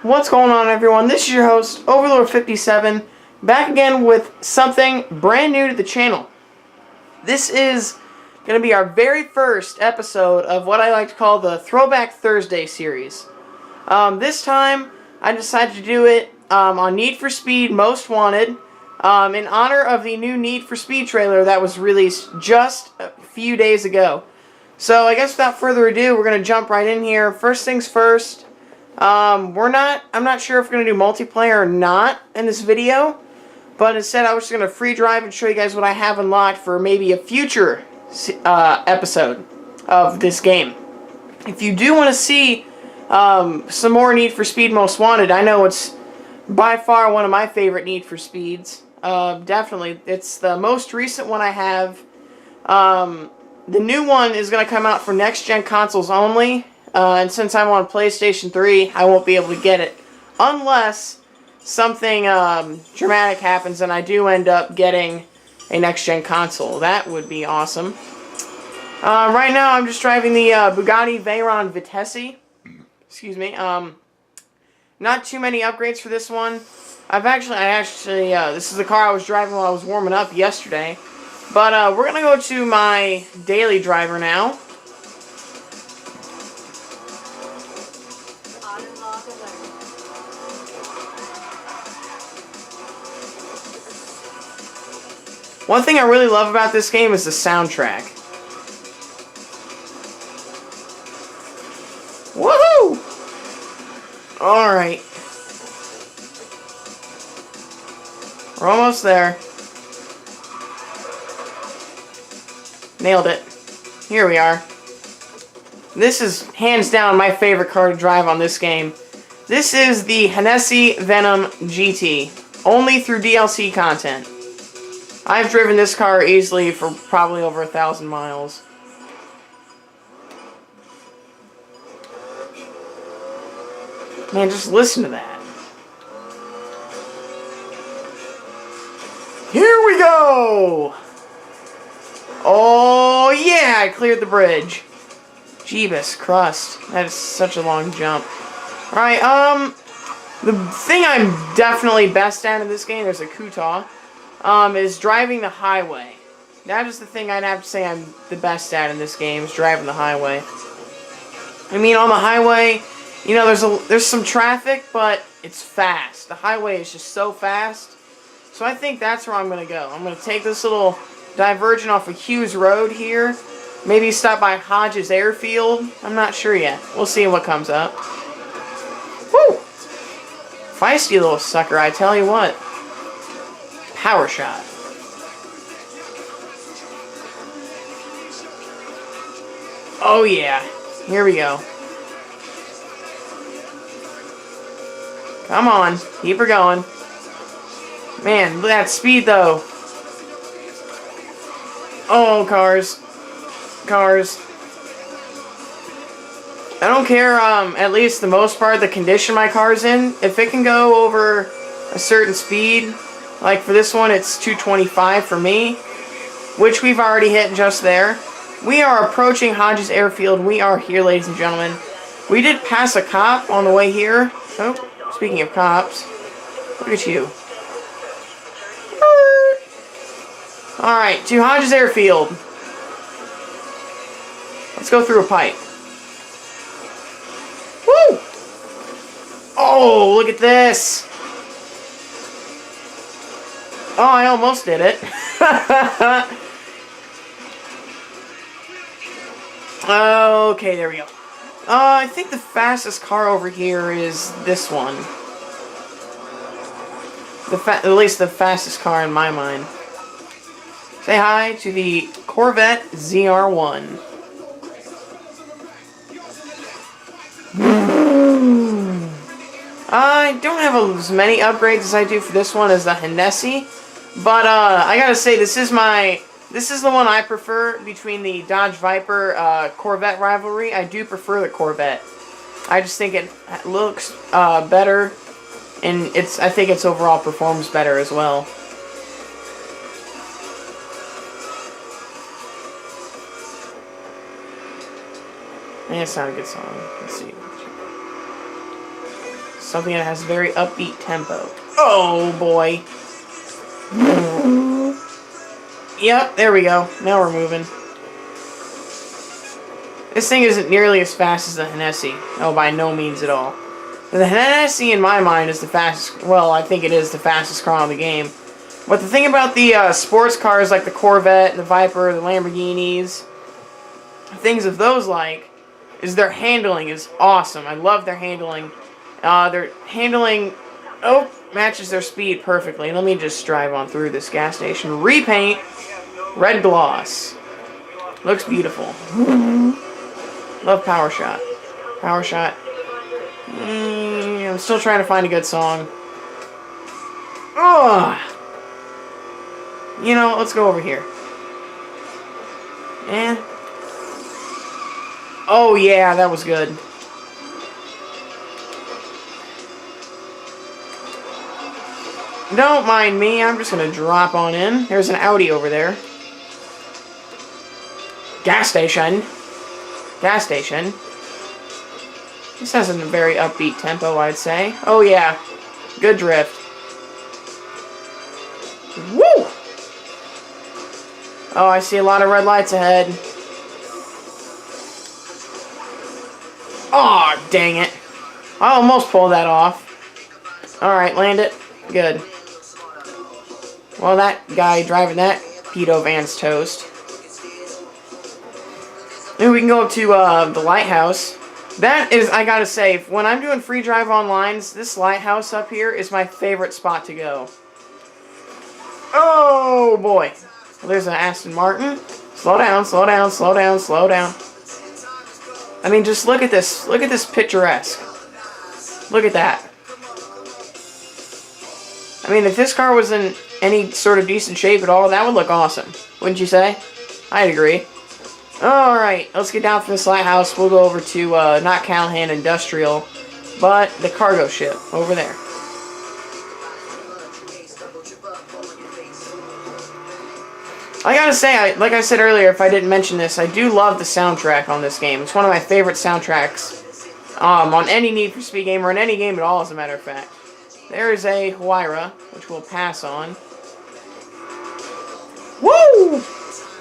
What's going on, everyone? This is your host, Overlord57, back again with something brand new to the channel. This is going to be our very first episode of what I like to call the Throwback Thursday series. This time, I decided to do it on Need for Speed Most Wanted, in honor of the new Need for Speed trailer that was released just a few days ago. So I guess without further ado, we're going to jump right in here. First things first. I'm not sure if we're going to do multiplayer or not in this video, but instead I was just going to free drive and show you guys what I have unlocked for maybe a future episode of this game. If you do want to see some more Need for Speed Most Wanted, I know it's by far one of my favorite Need for Speeds. Definitely. It's the most recent one I have. The new one is going to come out for next-gen consoles only. And since I'm on PlayStation 3, I won't be able to get it unless something dramatic happens and I do end up getting a next-gen console. That would be awesome. Right now, I'm just driving the Bugatti Veyron Vitesse. Excuse me. Not too many upgrades for this one. This is the car I was driving while I was warming up yesterday. But we're gonna go to my daily driver now. One thing I really love about this game is the soundtrack. Woohoo! Alright. We're almost there. Nailed it. Here we are. This is hands down my favorite car to drive on this game. This is the Hennessy Venom GT. Only through DLC content. I've driven this car easily for probably over 1,000 miles. Man, just listen to that. Here we go! Oh yeah, I cleared the bridge. Jeebus crust. That is such a long jump. Alright, the thing I'm definitely best at in this game, there's a Kuta, is driving the highway. That is the thing I'd have to say I'm the best at in this game, is driving the highway. I mean, on the highway, you know, there's some traffic, but it's fast. The highway is just so fast. So I think that's where I'm going to go. I'm going to take this little divergent off of Hughes Road here. Maybe stop by Hodges Airfield. I'm not sure yet. We'll see what comes up. Woo! Feisty little sucker, I tell you what. Power shot. Oh yeah. Here we go. Come on. Keep her going. Man, look at that speed though. Oh, cars. Cars. I don't care, at least the most part, the condition my car's in. If it can go over a certain speed, like for this one, it's 225 for me, which we've already hit just there. We are approaching Hodges Airfield. We are here, ladies and gentlemen. We did pass a cop on the way here. Oh, speaking of cops, look at you. Alright, to Hodges Airfield. Let's go through a pipe. Woo! Oh, look at this. Oh, I almost did it. Okay, there we go. I think the fastest car over here is this one. At least the fastest car in my mind. Say hi to the Corvette ZR1. I don't have as many upgrades as I do for this one as the Hennessy, but I gotta say this is the one I prefer between the Dodge Viper Corvette rivalry. I do prefer the Corvette. I just think it looks better, and I think its overall performs better as well. And it's not a good song. Let's see. Something that has very upbeat tempo. Oh, boy. Yep, there we go. Now we're moving. This thing isn't nearly as fast as the Hennessy. Oh, by no means at all. The Hennessy, in my mind, is the fastest... Well, I think it is the fastest car in the game. But the thing about the sports cars like the Corvette, the Viper, the Lamborghinis, things of those like, is their handling is awesome. I love their handling. Their handling matches their speed perfectly. Let me just drive on through this gas station. Repaint. Red gloss. Looks beautiful. Love Power Shot. Power Shot. I'm still trying to find a good song. You know, let's go over here. And... Oh, yeah, that was good. Don't mind me, I'm just gonna drop on in. There's an Audi over there. Gas station. Gas station. This has a very upbeat tempo, I'd say. Oh, yeah. Good drift. Woo! Oh, I see a lot of red lights ahead. Aw, dang it. I almost pulled that off. Alright, land it. Good. Well, that guy driving that pedo van's toast. Then we can go up to the lighthouse. That is, I gotta say, when I'm doing free drive onlines, this lighthouse up here is my favorite spot to go. Oh, boy. Well, there's an Aston Martin. Slow down, slow down, slow down, slow down. I mean, just look at this. Look at this picturesque. Look at that. I mean, if this car was in any sort of decent shape at all, that would look awesome. Wouldn't you say? I'd agree. Alright, let's get down from this lighthouse. We'll go over to, not Callahan Industrial, but the cargo ship over there. I gotta say, like I said earlier, if I didn't mention this, I do love the soundtrack on this game. It's one of my favorite soundtracks on any Need for Speed game, or in any game at all, as a matter of fact. There is a Huayra, which we'll pass on. Woo!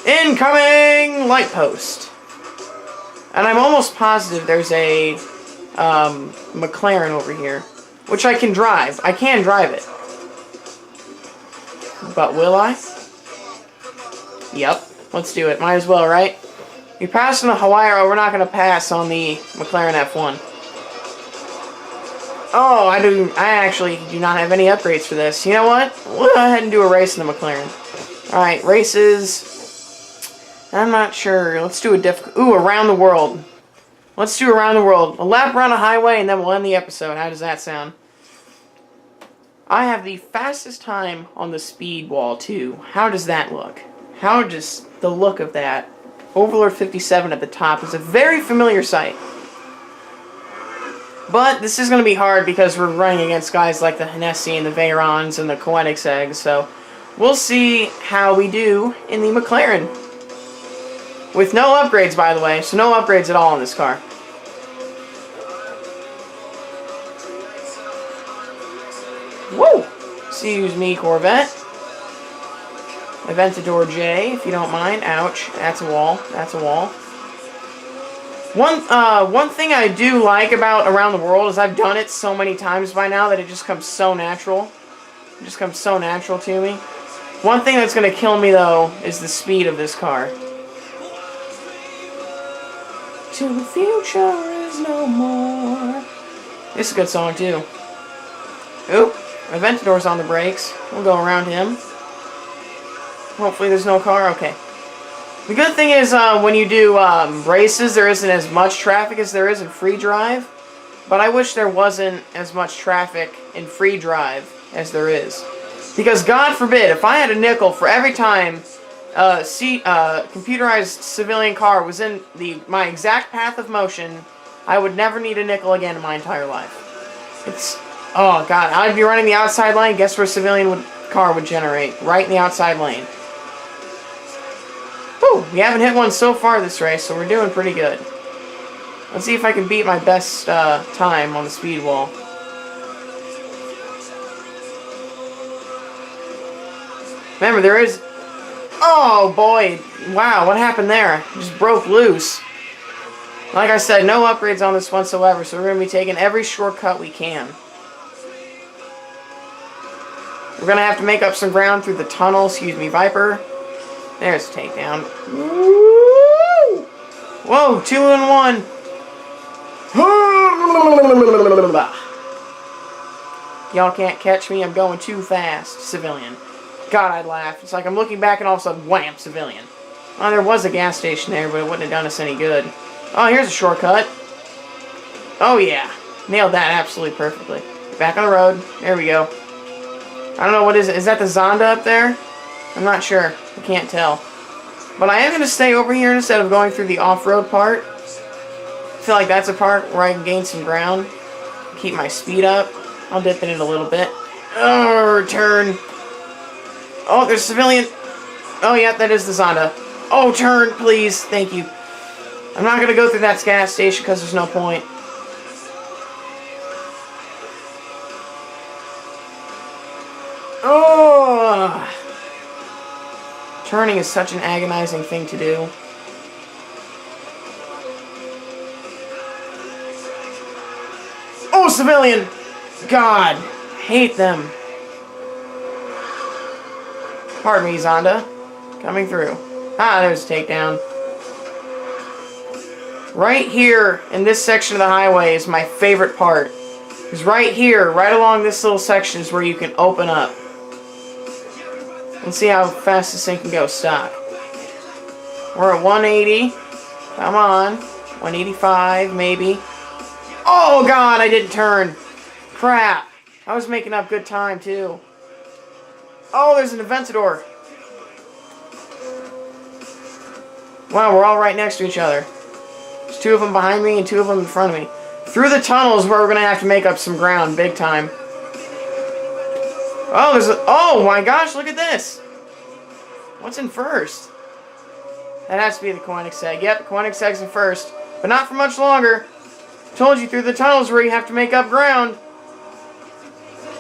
Incoming light post. And I'm almost positive there's a McLaren over here, which I can drive. I can drive it. But will I? Yep. Let's do it. Might as well, right? We passed on the Huayra, we're not going to pass on the McLaren F1. Oh, I actually do not have any upgrades for this. You know what? We'll go ahead and do a race in the McLaren. Alright, races. I'm not sure. Let's do a around the world. Let's do around the world. A lap around a highway, and then we'll end the episode. How does that sound? I have the fastest time on the speed wall, too. How does that look? How does the look of that? Overlord 57 at the top is a very familiar sight. But this is going to be hard because we're running against guys like the Hennessy and the Veyrons and the Koenigseggs, so we'll see how we do in the McLaren. With no upgrades, by the way, so no upgrades at all in this car. Woo! Excuse me, Corvette. Aventador J, if you don't mind. Ouch. That's a wall. That's a wall. One thing I do like about Around the World is I've done it so many times by now that it just comes so natural. It just comes so natural to me. One thing that's going to kill me, though, is the speed of this car. Till the future is no more. This is a good song, too. Oop. Aventador's on the brakes. We'll go around him. Hopefully there's no car. Okay. The good thing is when you do races, there isn't as much traffic as there is in free drive. But I wish there wasn't as much traffic in free drive as there is. Because God forbid, if I had a nickel for every time computerized civilian car was in my exact path of motion, I would never need a nickel again in my entire life. It's, oh God, I'd be running the outside lane. Guess where a civilian car would generate? Right in the outside lane. Whew, we haven't hit one so far this race, so we're doing pretty good. Let's see if I can beat my best time on the speed wall. Remember, there is... Oh, boy. Wow, what happened there? It just broke loose. Like I said, no upgrades on this whatsoever, so we're going to be taking every shortcut we can. We're going to have to make up some ground through the tunnel. Excuse me, Viper. There's a takedown. Woo! Whoa, 2 in 1. Y'all can't catch me. I'm going too fast. Civilian. God, I'd laugh. It's like I'm looking back and all of a sudden, wham, civilian. Well, there was a gas station there, but it wouldn't have done us any good. Oh, here's a shortcut. Oh, yeah. Nailed that absolutely perfectly. Back on the road. There we go. I don't know what is it. Is that the Zonda up there? I'm not sure. I can't tell. But I am going to stay over here instead of going through the off-road part. I feel like that's a part where I can gain some ground. Keep my speed up. I'll dip in it a little bit. Oh, turn. Oh, there's a civilian. Oh, yeah, that is the Zonda. Oh, turn, please. Thank you. I'm not going to go through that gas station because there's no point. Oh! Turning is such an agonizing thing to do. Oh, civilian! God, hate them. Pardon me, Zonda. Coming through. Ah, there's a takedown. Right here in this section of the highway is my favorite part. Because right here, right along this little section is where you can open up. And see how fast this thing can go stock. We're at 180. Come on. 185, maybe. Oh, God, I didn't turn. Crap. I was making up good time, too. Oh, there's an Aventador. Wow, we're all right next to each other. There's 2 of them behind me and 2 of them in front of me. Through the tunnels where we're going to have to make up some ground big time. Oh, there's a... Oh, my gosh, look at this. What's in first? That has to be the Koenigsegg. Yep, the Koenigsegg's in first. But not for much longer. Told you, through the tunnels where you have to make up ground.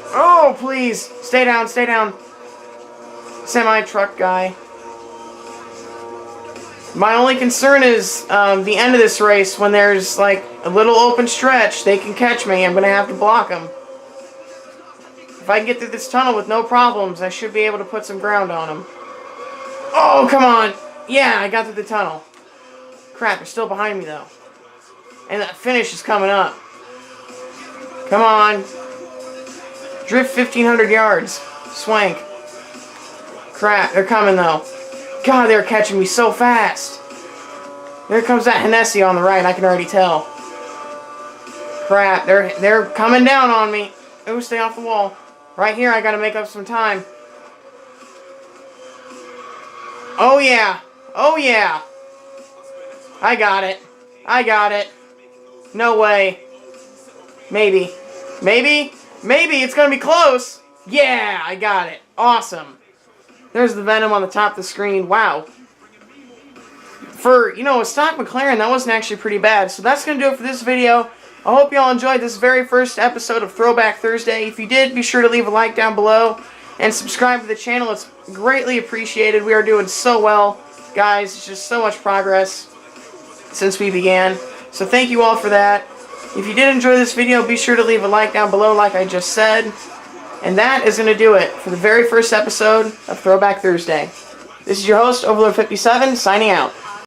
Oh, please. Stay down, stay down. Semi-truck guy. My only concern is the end of this race, when there's like a little open stretch, they can catch me. I'm going to have to block them. If I can get through this tunnel with no problems, I should be able to put some ground on them. Oh, come on. Yeah, I got through the tunnel. Crap, they're still behind me, though. And that finish is coming up. Come on. Drift 1,500 yards. Swank. Crap, they're coming, though. God, they're catching me so fast. There comes that Hennessy on the right, I can already tell. Crap, they're coming down on me. Oh, stay off the wall. Right here, I gotta make up some time. Oh, yeah. Oh, yeah. I got it. I got it. No way. Maybe. Maybe? Maybe it's gonna be close. Yeah, I got it. Awesome. There's the Venom on the top of the screen. Wow. For, a stock McLaren, that wasn't actually pretty bad. So that's going to do it for this video. I hope you all enjoyed this very first episode of Throwback Thursday. If you did, be sure to leave a like down below and subscribe to the channel. It's greatly appreciated. We are doing so well, guys. It's just so much progress since we began. So thank you all for that. If you did enjoy this video, be sure to leave a like down below like I just said. And that is going to do it for the very first episode of Throwback Thursday. This is your host, Overlord57, signing out.